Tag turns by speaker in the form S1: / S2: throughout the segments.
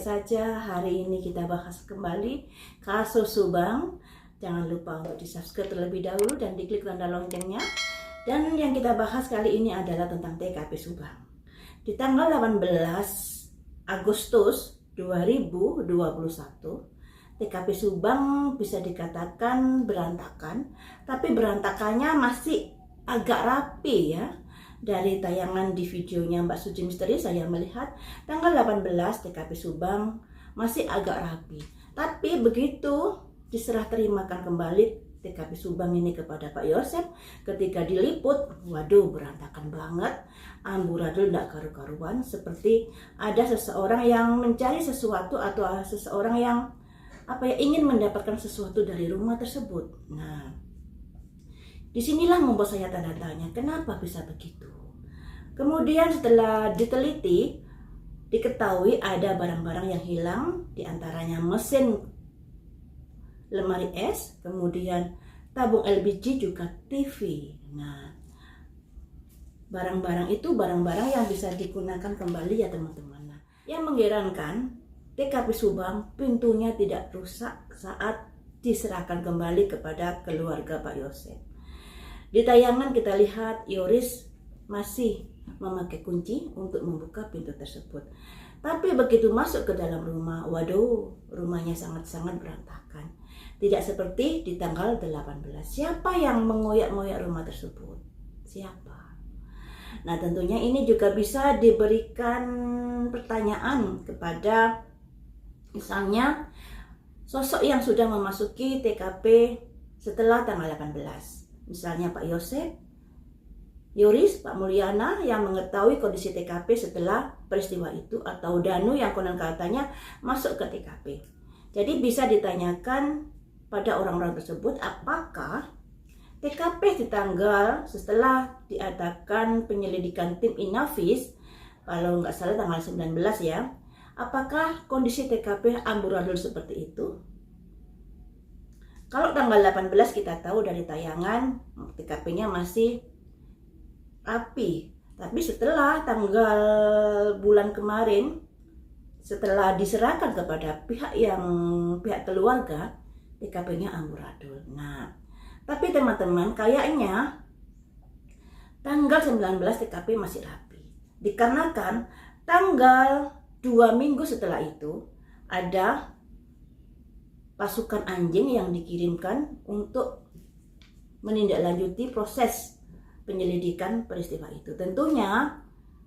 S1: baik-baik saja. Hari ini kita bahas kembali kasus Subang. Jangan lupa untuk di-subscribe terlebih dahulu dan diklik tanda loncengnya. Dan yang kita bahas kali ini adalah tentang TKP Subang. Di tanggal 18 Agustus 2021, TKP Subang bisa dikatakan berantakan, tapi berantakannya masih agak rapi ya. Dari tayangan di videonya Mbak Suci Misteri saya melihat tanggal 18 TKP Subang masih agak rapi. Tapi begitu diserah terimakan kembali TKP Subang ini kepada Pak Yosep, ketika diliput, waduh berantakan banget, amburadul tidak karu-karuan, seperti ada seseorang yang mencari sesuatu atau seseorang yang ingin mendapatkan sesuatu dari rumah tersebut. Nah, disinilah membuat saya tanda tanya, kenapa bisa begitu? Kemudian setelah diteliti, diketahui ada barang-barang yang hilang, diantaranya mesin lemari es, kemudian tabung LPG, juga TV. Nah, barang-barang itu barang-barang yang bisa digunakan kembali ya teman-teman. Nah, yang mengherankan, TKP Subang pintunya tidak rusak saat diserahkan kembali kepada keluarga Pak Yosep. Di tayangan kita lihat Yoris masih memakai kunci untuk membuka pintu tersebut. Tapi begitu masuk ke dalam rumah, waduh, rumahnya sangat-sangat berantakan. Tidak seperti di tanggal 18. Siapa yang mengoyak-ngoyak rumah tersebut? Siapa? Nah, tentunya ini juga bisa diberikan pertanyaan kepada misalnya sosok yang sudah memasuki TKP setelah tanggal 18. Misalnya Pak Yosep, Yoris, Pak Mulyana yang mengetahui kondisi TKP setelah peristiwa itu, atau Danu yang konon katanya masuk ke TKP. Jadi bisa ditanyakan pada orang-orang tersebut apakah TKP di tanggal setelah diadakan penyelidikan tim Inavis, kalau nggak salah tanggal 19 ya, apakah kondisi TKP amburadul seperti itu? Kalau tanggal 18 kita tahu dari tayangan TKP-nya masih rapi. Tapi setelah tanggal bulan kemarin, setelah diserahkan kepada pihak keluarga, TKP-nya amburadul. Nah, tapi teman-teman, kayaknya tanggal 19 TKP masih rapi. Dikarenakan tanggal 2 minggu setelah itu ada pasukan anjing yang dikirimkan untuk menindaklanjuti proses penyelidikan peristiwa itu. Tentunya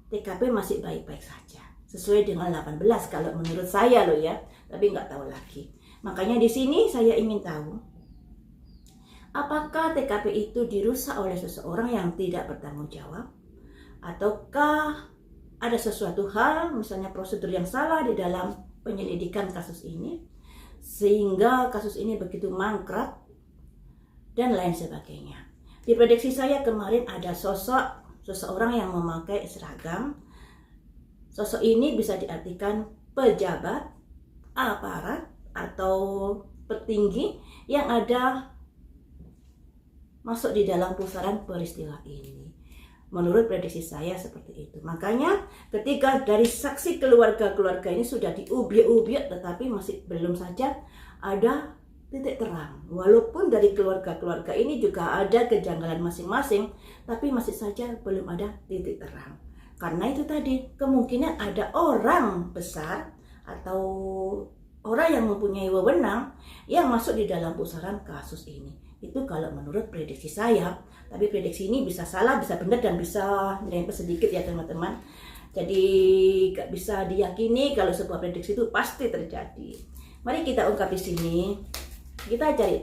S1: TKP masih baik-baik saja, sesuai dengan 18 kalau menurut saya loh ya, tapi nggak tahu lagi. Makanya di sini saya ingin tahu, apakah TKP itu dirusak oleh seseorang yang tidak bertanggung jawab, ataukah ada sesuatu hal, misalnya prosedur yang salah di dalam penyelidikan kasus ini, sehingga kasus ini begitu mangkrak dan lain sebagainya. Di prediksi saya kemarin ada seseorang yang memakai seragam. Sosok ini bisa diartikan pejabat, aparat, atau petinggi yang ada masuk di dalam pusaran peristiwa ini. Menurut prediksi saya seperti itu. Makanya ketika dari saksi keluarga-keluarga ini sudah diubiak-ubiak, tetapi masih belum saja ada titik terang. Walaupun dari keluarga-keluarga ini juga ada kejanggalan masing-masing, tapi masih saja belum ada titik terang. Karena itu tadi, kemungkinan ada orang besar atau orang yang mempunyai wewenang yang masuk di dalam pusaran kasus ini. Itu kalau menurut prediksi saya. Tapi prediksi ini bisa salah, bisa benar, dan bisa nyerempet sedikit ya teman-teman. Jadi gak bisa diyakini kalau sebuah prediksi itu pasti terjadi. Mari kita ungkap di sini. Kita cari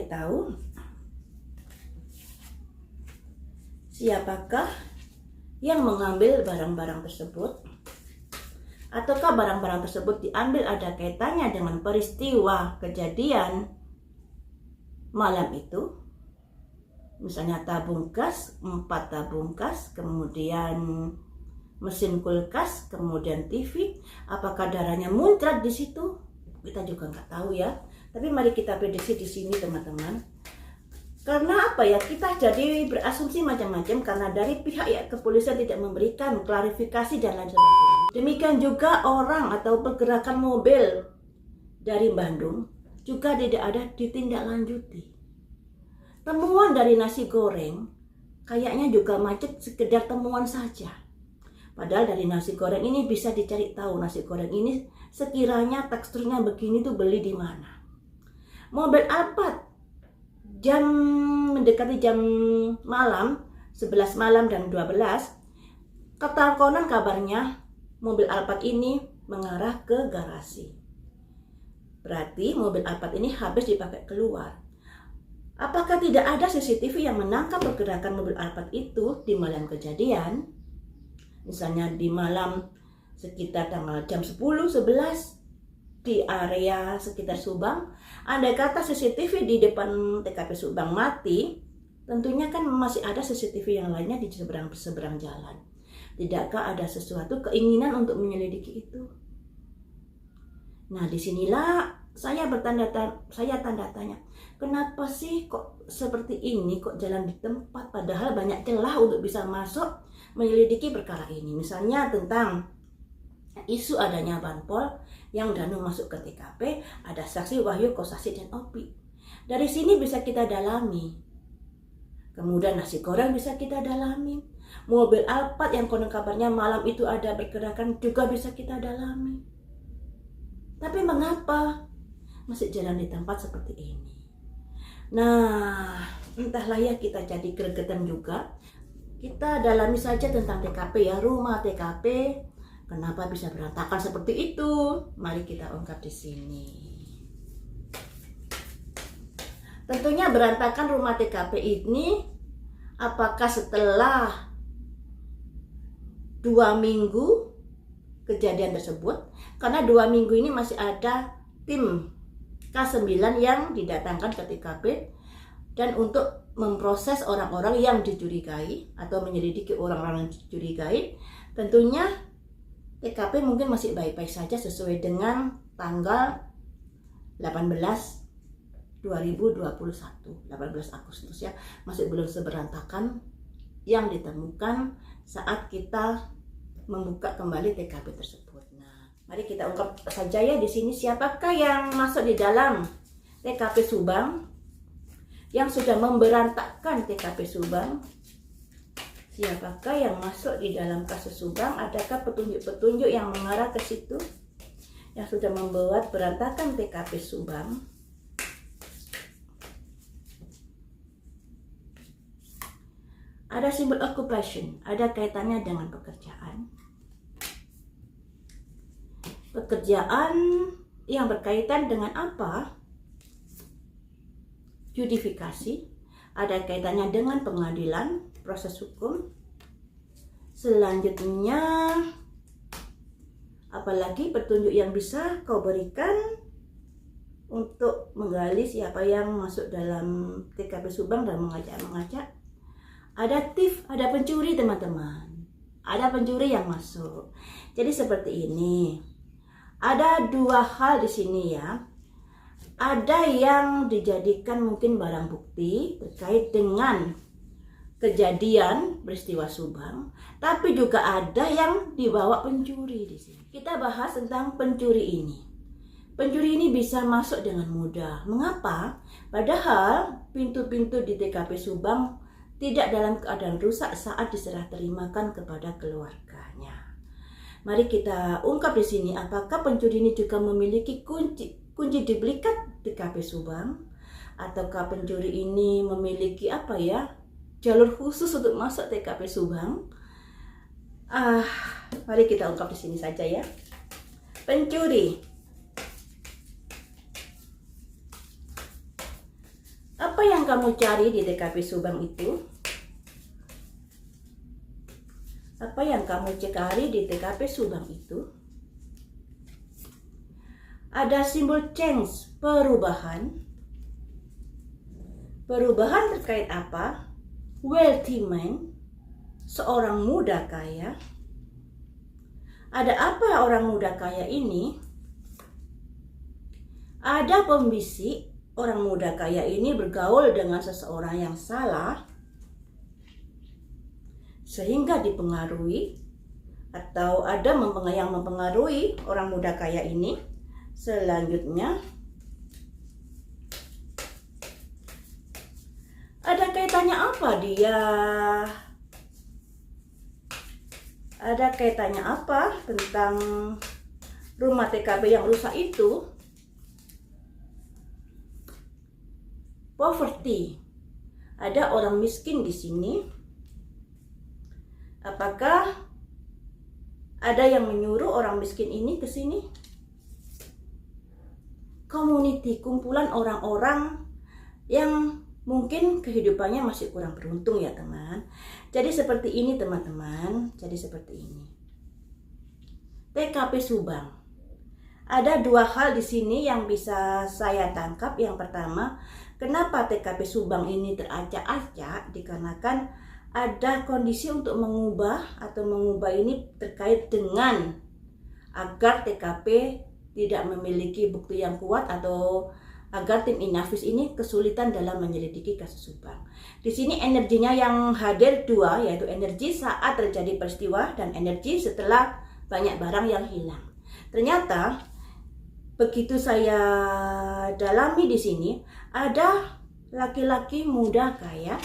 S1: tahu siapakah yang mengambil barang-barang tersebut, ataukah barang-barang tersebut diambil ada kaitannya dengan peristiwa kejadian malam itu. Misalnya tabung gas, 4 tabung gas, kemudian mesin kulkas, kemudian TV. Apakah darahnya muncrat di situ? Kita juga nggak tahu ya. Tapi mari kita prediksi di sini teman-teman. Karena kita jadi berasumsi macam-macam karena dari pihak kepolisian tidak memberikan klarifikasi dan lain sebagainya. Demikian juga orang atau pergerakan mobil dari Bandung juga tidak ada ditindaklanjuti. Temuan dari nasi goreng kayaknya juga macet sekedar temuan saja. Padahal dari nasi goreng ini bisa dicari tahu nasi goreng ini sekiranya teksturnya begini tuh beli di mana. Mobil Alphard mendekati jam malam 11 malam dan 12, konon kabarnya mobil Alphard ini mengarah ke garasi. Berarti mobil Alphard ini habis dipakai keluar. Apakah tidak ada CCTV yang menangkap pergerakan mobil Alphard itu di malam kejadian? Misalnya di malam sekitar tanggal jam 10, 11 di area sekitar Subang. Andai kata CCTV di depan TKP Subang mati, tentunya kan masih ada CCTV yang lainnya di seberang jalan. Tidakkah ada sesuatu keinginan untuk menyelidiki itu? Nah, disinilah saya tanda tanya. Kenapa sih kok seperti ini, kok jalan di tempat, padahal banyak celah untuk bisa masuk menyelidiki perkara ini. Misalnya tentang isu adanya banpol yang Danu masuk ke TKP, ada saksi Wahyu, Kosasi, dan Opi. Dari sini bisa kita dalami. Kemudian nasi goreng bisa kita dalami. Mobil Alphard yang konon kabarnya malam itu ada pergerakan juga bisa kita dalami. Tapi mengapa masih jalan di tempat seperti ini? Nah, entahlah ya, kita jadi gregetan juga. Kita dalami saja tentang TKP ya, rumah TKP. Kenapa bisa berantakan seperti itu? Mari kita ungkap di sini. Tentunya berantakan rumah TKP ini apakah setelah 2 minggu kejadian tersebut? Karena 2 minggu ini masih ada tim K9 yang didatangkan ke TKP dan untuk memproses orang-orang yang dicurigai atau menyelidiki orang-orang yang dicurigai. Tentunya TKP mungkin masih baik-baik saja sesuai dengan tanggal 18 Agustus ya, masih belum seberantakan yang ditemukan saat kita membuka kembali TKP tersebut. Mari kita ungkap saja ya di sini, siapakah yang masuk di dalam TKP Subang, yang sudah memberantakkan TKP Subang. Siapakah yang masuk di dalam kasus Subang? Adakah petunjuk-petunjuk yang mengarah ke situ yang sudah membuat berantakan TKP Subang? Ada simbol occupation, ada kaitannya dengan pekerjaan. Pekerjaan yang berkaitan dengan apa? Judifikasi, ada kaitannya dengan pengadilan, proses hukum. Selanjutnya, apalagi petunjuk yang bisa kau berikan untuk menggali siapa yang masuk dalam TKP Subang dan mengajak. Ada thief, ada pencuri teman-teman. Ada pencuri yang masuk. Jadi seperti ini. Ada 2 hal di sini ya. Ada yang dijadikan mungkin barang bukti terkait dengan kejadian peristiwa Subang, tapi juga ada yang dibawa pencuri di sini. Kita bahas tentang pencuri ini. Pencuri ini bisa masuk dengan mudah. Mengapa? Padahal pintu-pintu di TKP Subang tidak dalam keadaan rusak saat diserah terimakan kepada keluarganya. Mari kita ungkap di sini, apakah pencuri ini juga memiliki kunci duplikat TKP Subang, ataukah pencuri ini memiliki jalur khusus untuk masuk TKP Subang? Mari kita ungkap di sini saja ya. Pencuri. Apa yang kamu cari di TKP Subang itu? Apa yang kamu cari di TKP Subang itu? Ada simbol change, perubahan. Perubahan terkait apa? Wealthy man, seorang muda kaya. Ada apa orang muda kaya ini? Ada pembisik, orang muda kaya ini bergaul dengan seseorang yang salah sehingga dipengaruhi atau ada yang mempengaruhi orang muda kaya ini. Selanjutnya ada kaitannya apa dia? Ada kaitannya apa tentang rumah TKP yang rusak itu? Poverty. Ada orang miskin di sini. Apakah ada yang menyuruh orang miskin ini ke sini? Community, kumpulan orang-orang yang mungkin kehidupannya masih kurang beruntung ya teman. Jadi seperti ini teman-teman, jadi seperti ini. TKP Subang. Ada dua hal di sini yang bisa saya tangkap. Yang pertama, kenapa TKP Subang ini teracak-acak? Dikarenakan ada kondisi untuk mengubah ini terkait dengan agar TKP tidak memiliki bukti yang kuat atau agar tim Inavis ini kesulitan dalam menyelidiki kasus Subang. Di sini energinya yang hadir dua, yaitu energi saat terjadi peristiwa dan energi setelah banyak barang yang hilang. Ternyata begitu saya dalami di sini, ada laki-laki muda kaya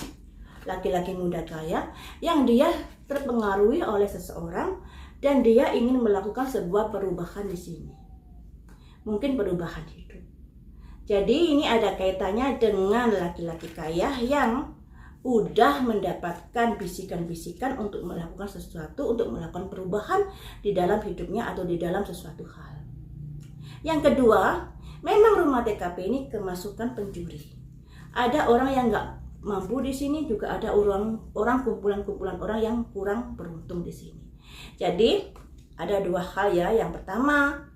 S1: yang dia terpengaruhi oleh seseorang dan dia ingin melakukan sebuah perubahan di sini. Mungkin perubahan hidup. Jadi ini ada kaitannya dengan laki-laki kaya yang udah mendapatkan bisikan-bisikan untuk melakukan sesuatu, untuk melakukan perubahan di dalam hidupnya atau di dalam sesuatu hal. Yang kedua, memang rumah TKP ini kemasukan pencuri. Ada orang yang nggak mampu di sini, juga ada kumpulan-kumpulan orang yang kurang beruntung di sini. Jadi ada dua hal ya. Yang pertama,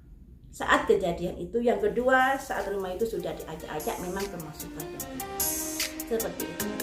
S1: saat kejadian itu, yang kedua saat rumah itu sudah diajak-ajak memang kemasukan pencuri. Seperti itu.